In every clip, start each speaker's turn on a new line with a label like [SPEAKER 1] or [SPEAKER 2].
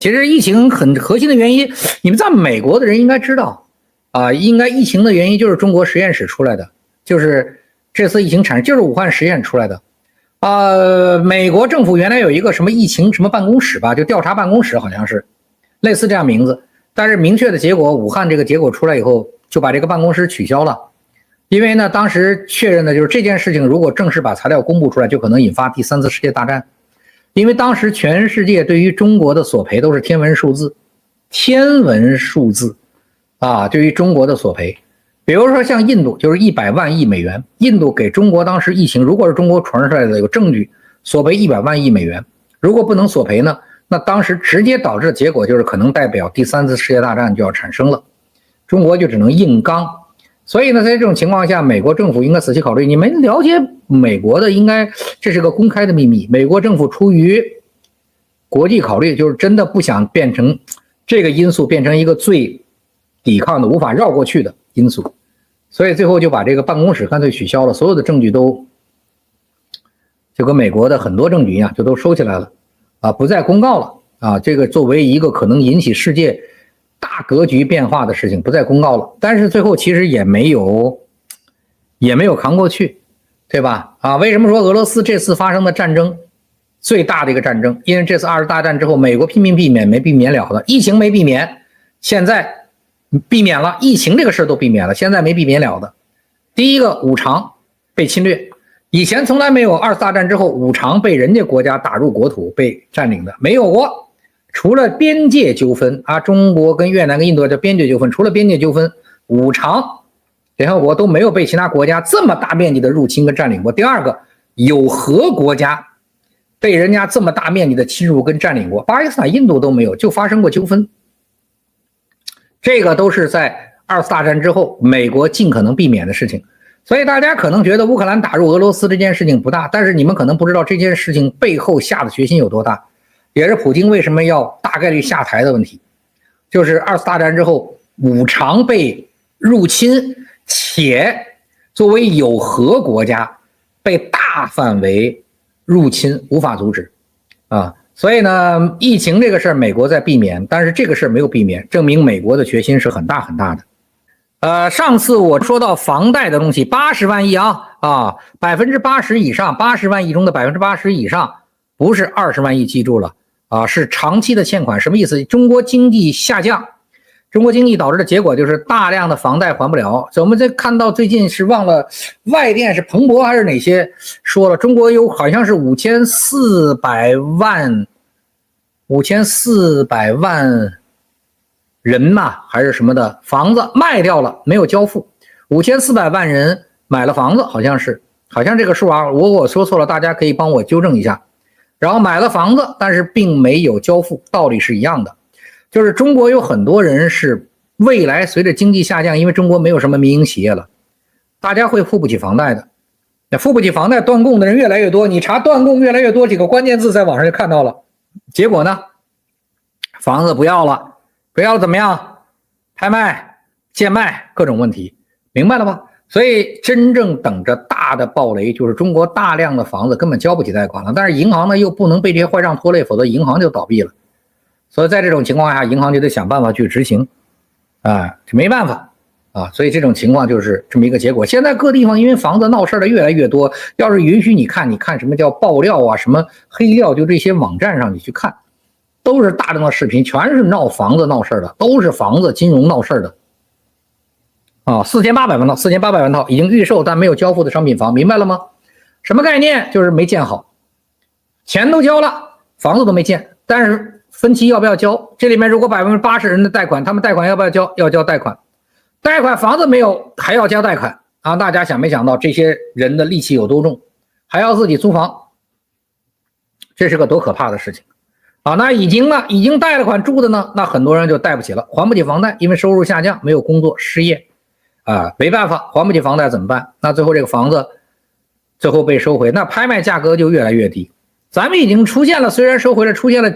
[SPEAKER 1] 其实疫情很核心的原因，你们在美国的人应该知道啊，应该疫情的原因就是中国实验室出来的，就是这次疫情产生就是武汉实验出来的。美国政府原来有一个什么疫情什么办公室吧，就调查办公室好像是类似这样名字，但是明确的结果，武汉这个结果出来以后，就把这个办公室取消了。因为呢，当时确认的就是这件事情，如果正式把材料公布出来，就可能引发第3次世界大战。因为当时全世界对于中国的索赔都是天文数字啊，对于中国的索赔，比如说像印度就是100万亿美元，印度给中国当时疫情，如果是中国传出来的有证据，索赔100万亿美元，如果不能索赔呢，那当时直接导致的结果就是可能代表第3次世界大战就要产生了，中国就只能硬刚。所以呢，在这种情况下，美国政府应该仔细考虑。你们了解美国的，应该这是个公开的秘密。美国政府出于国际考虑，就是真的不想变成这个因素变成一个最抵抗的、无法绕过去的因素，所以最后就把这个办公室干脆取消了，所有的证据都就跟美国的很多证据一样，就都收起来了啊，不再公告了啊。这个作为一个可能引起世界大格局变化的事情不再公告了，但是最后其实也没有扛过去，对吧？啊，为什么说俄罗斯这次发生的战争最大的一个战争？因为这次2次大战之后，美国拼命避免没避免了的，疫情没避免，现在避免了，疫情这个事都避免了，现在没避免了的。第一个，五常被侵略，以前从来没有2次大战之后五常被人家国家打入国土被占领的，没有过。除了边界纠纷啊，中国跟越南跟印度的边界纠纷，除了边界纠纷，五常联合国都没有被其他国家这么大面积的入侵跟占领过。第二个，有核国家被人家这么大面积的侵入跟占领过，巴基斯坦、印度都没有，就发生过纠纷。这个都是在2次大战之后美国尽可能避免的事情。所以大家可能觉得乌克兰打入俄罗斯这件事情不大，但是你们可能不知道这件事情背后下的决心有多大，也是普京为什么要大概率下台的问题。就是2次大战之后五常被入侵，且作为有核国家被大范围入侵，无法阻止啊。所以呢，疫情这个事儿美国在避免，但是这个事儿没有避免，证明美国的决心是很大很大的。上次我说到房贷的东西，80万亿，80%以上，80万亿中的80%以上，不是20万亿，记住了啊，是长期的欠款。什么意思？中国经济下降，中国经济导致的结果就是大量的房贷还不了。我们在看到最近是忘了外电是彭博还是哪些说了，中国有好像是5400万人嘛，还是什么的房子卖掉了，没有交付。5400万人买了房子，好像这个数啊，我说错了，大家可以帮我纠正一下。然后买了房子，但是并没有交付，道理是一样的。就是中国有很多人是未来随着经济下降，因为中国没有什么民营企业了，大家会付不起房贷的。那付不起房贷断供的人越来越多，你查断供越来越多几个关键字在网上就看到了。结果呢，房子不要了怎么样？拍卖、贱卖，各种问题，明白了吗？所以真正等着大的暴雷，就是中国大量的房子根本交不起贷款了，但是银行呢又不能被这些坏账拖累，否则银行就倒闭了。所以在这种情况下，银行就得想办法去执行这没办法啊。所以这种情况就是这么一个结果。现在各地方因为房子闹事的越来越多，要是允许你看什么叫爆料啊，什么黑料，就这些网站上你去看，都是大量的视频，全是闹房子闹事的，都是房子金融闹事的4800万套已经预售但没有交付的商品房，明白了吗？什么概念？就是没建好，钱都交了，房子都没建，但是分期要不要交？这里面如果80%人的贷款，他们贷款要不要交？要交贷款。贷款房子没有还要交贷款啊！大家想没想到这些人的戾气有多重？还要自己租房，这是个多可怕的事情啊！那已经贷了款住的呢，那很多人就贷不起了，还不起房贷，因为收入下降，没有工作，失业没办法，还不起房贷怎么办？那最后这个房子最后被收回，那拍卖价格就越来越低。咱们已经出现了，虽然收回了，出现了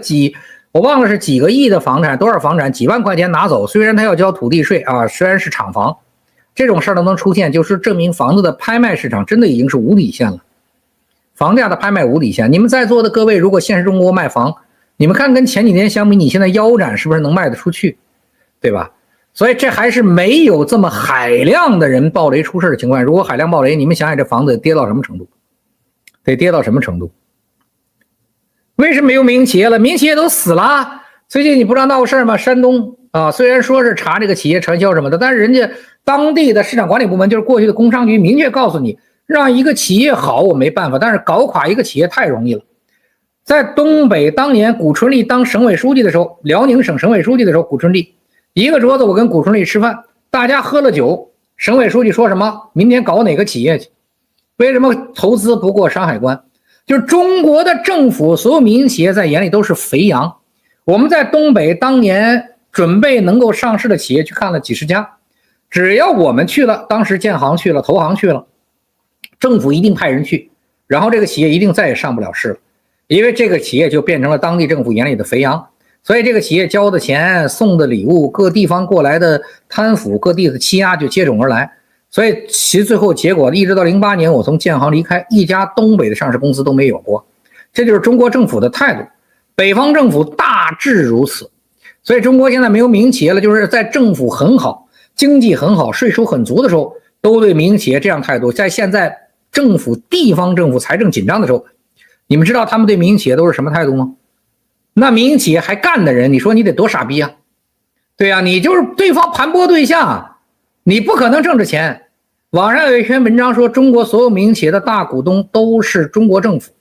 [SPEAKER 1] 我忘了是几个亿的房产，多少房产几万块钱拿走，虽然他要交土地税虽然是厂房，这种事儿都能出现，就是证明房子的拍卖市场真的已经是无底线了，房价的拍卖无底线。你们在座的各位，如果现实中国卖房，你们看跟前几年相比，你现在腰斩是不是能卖得出去，对吧？所以这还是没有这么海量的人暴雷出事的情况下，如果海量暴雷，你们想想这房子跌到什么程度？得跌到什么程度？为什么没有民营企业了？民营企业都死了。最近你不知道闹事吗？山东啊，虽然说是查这个企业传销什么的，但是人家当地的市场管理部门，就是过去的工商局，明确告诉你，让一个企业好我没办法，但是搞垮一个企业太容易了。在东北当年古春立当省委书记的时候，辽宁省省委书记的时候，古春立一个桌子，我跟古春立吃饭，大家喝了酒，省委书记说什么？明天搞哪个企业去？为什么投资不过山海关？就是中国的政府，所有民营企业在眼里都是肥羊。我们在东北当年准备能够上市的企业去看了几十家，只要我们去了，当时建行去了，投行去了，政府一定派人去，然后这个企业一定再也上不了市了，因为这个企业就变成了当地政府眼里的肥羊。所以这个企业交的钱、送的礼物、各地方过来的贪腐、各地的欺压就接踵而来。所以其实最后结果，一直到08年我从建行离开，一家东北的上市公司都没有过。这就是中国政府的态度，北方政府大致如此。所以中国现在没有民营企业了，就是在政府很好、经济很好、税收很足的时候，都对民营企业这样态度。在现在政府、地方政府财政紧张的时候，你们知道他们对民营企业都是什么态度吗？那民营企业还干的人，你说你得多傻逼啊？对啊，你就是对方盘剥对象啊，你不可能挣着钱。网上有一篇文章说，中国所有民营企业的大股东都是中国政府，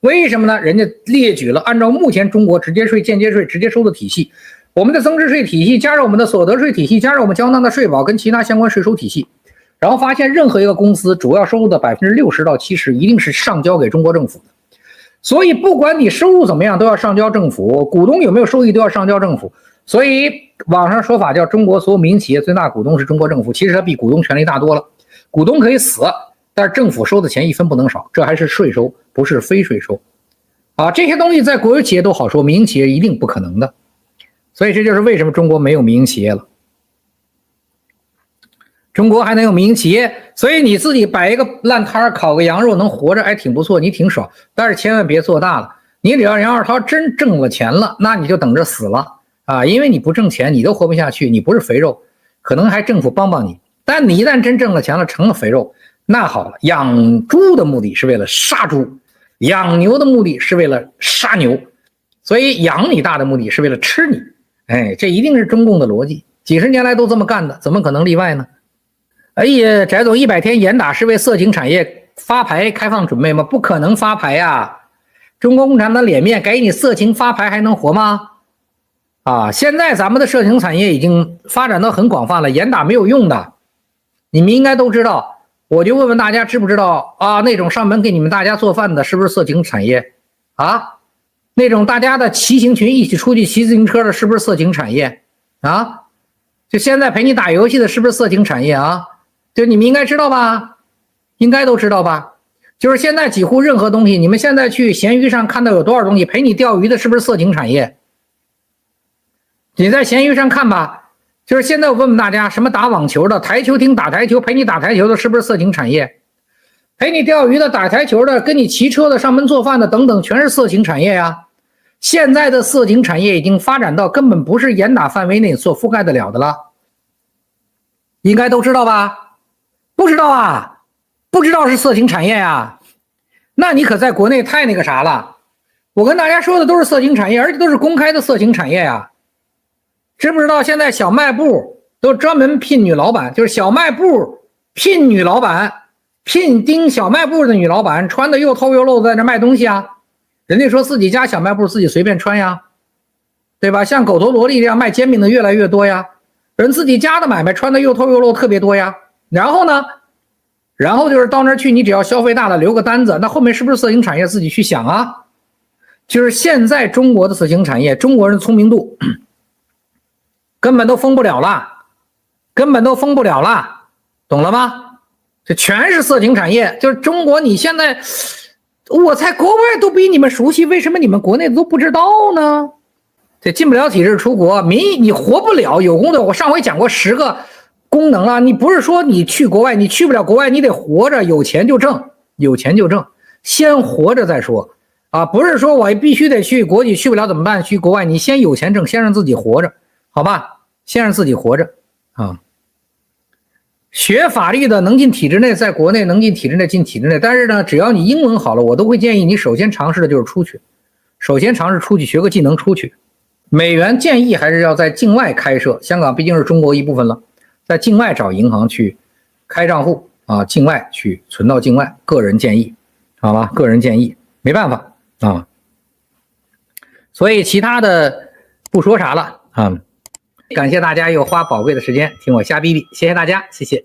[SPEAKER 1] 为什么呢？人家列举了按照目前中国直接税、间接税直接收的体系，我们的增值税体系加上我们的所得税体系，加上我们交纳的税保跟其他相关税收体系，然后发现任何一个公司主要收入的60%到70%一定是上交给中国政府的。所以不管你收入怎么样都要上交政府，股东有没有收益都要上交政府。所以网上说法叫中国所有民营企业最大股东是中国政府，其实它比股东权力大多了。股东可以死，但是政府收的钱一分不能少，这还是税收，不是非税收啊。这些东西在国有企业都好说，民营企业一定不可能的。所以这就是为什么中国没有民营企业了。中国还能有民营企业，所以你自己摆一个烂摊烤个羊肉能活着，还挺不错，你挺爽。但是千万别做大了，你只要杨二涛真挣了钱了，那你就等着死了啊！因为你不挣钱，你都活不下去，你不是肥肉，可能还政府帮帮你。但你一旦真挣了钱了，成了肥肉，那好了，养猪的目的是为了杀猪，养牛的目的是为了杀牛，所以养你大的目的是为了吃你。哎，这一定是中共的逻辑，几十年来都这么干的，怎么可能例外呢？哎呀，翟总100天严打是为色情产业发牌开放准备吗？不可能发牌呀！中国共产党脸面给你色情发牌还能活吗？啊，现在咱们的色情产业已经发展到很广泛了，严打没有用的。你们应该都知道，我就问问大家知不知道啊？那种上门给你们大家做饭的是不是色情产业啊？那种大家的骑行群一起出去骑自行车的是不是色情产业啊？就现在陪你打游戏的是不是色情产业啊？就你们应该知道吧，应该都知道吧。就是现在几乎任何东西，你们现在去闲鱼上看到有多少东西陪你钓鱼的是不是色情产业？你在闲鱼上看吧。就是现在我问问大家，什么打网球的、台球厅打台球陪你打台球的是不是色情产业？陪你钓鱼的、打台球的、跟你骑车的、上门做饭的等等，全是色情产业呀。现在的色情产业已经发展到根本不是严打范围内所覆盖得了的了，应该都知道吧？不知道啊？不知道是色情产业呀？那你可在国内太那个啥了。我跟大家说的都是色情产业，而且都是公开的色情产业呀。知不知道现在小卖部都专门聘女老板，就是小卖部聘女老板，聘盯小卖部的女老板，穿的又透又露在那卖东西啊。人家说自己家小卖部自己随便穿呀，对吧？像狗头萝莉这样卖煎饼的越来越多呀，人自己家的买卖穿的又透又露特别多呀。然后呢，然后就是到那儿去，你只要消费大了留个单子，那后面是不是色情产业自己去想啊？就是现在中国的色情产业，中国人的聪明度根本都封不了了，根本都封不了了，懂了吗？这全是色情产业。就是中国你现在，我在国外都比你们熟悉，为什么你们国内都不知道呢？这进不了体制出国，你活不了。有功的，我上回讲过10个功能了。你不是说你去国外，你去不了国外，你得活着，有钱就挣，有钱就挣，先活着再说。啊，不是说我必须得去国际，去不了怎么办？去国外，你先有钱挣，先让自己活着，好吧？先让自己活着啊。学法律的能进体制内，在国内能进体制内进体制内，但是呢，只要你英文好了，我都会建议你首先尝试的就是出去，首先尝试出去学个技能出去。美元建议还是要在境外开设，香港毕竟是中国一部分了，在境外找银行去开账户啊，境外去存到境外，个人建议，好吧？个人建议，没办法啊。所以其他的不说啥了啊。感谢大家又花宝贵的时间听我瞎逼逼，谢谢大家，谢谢。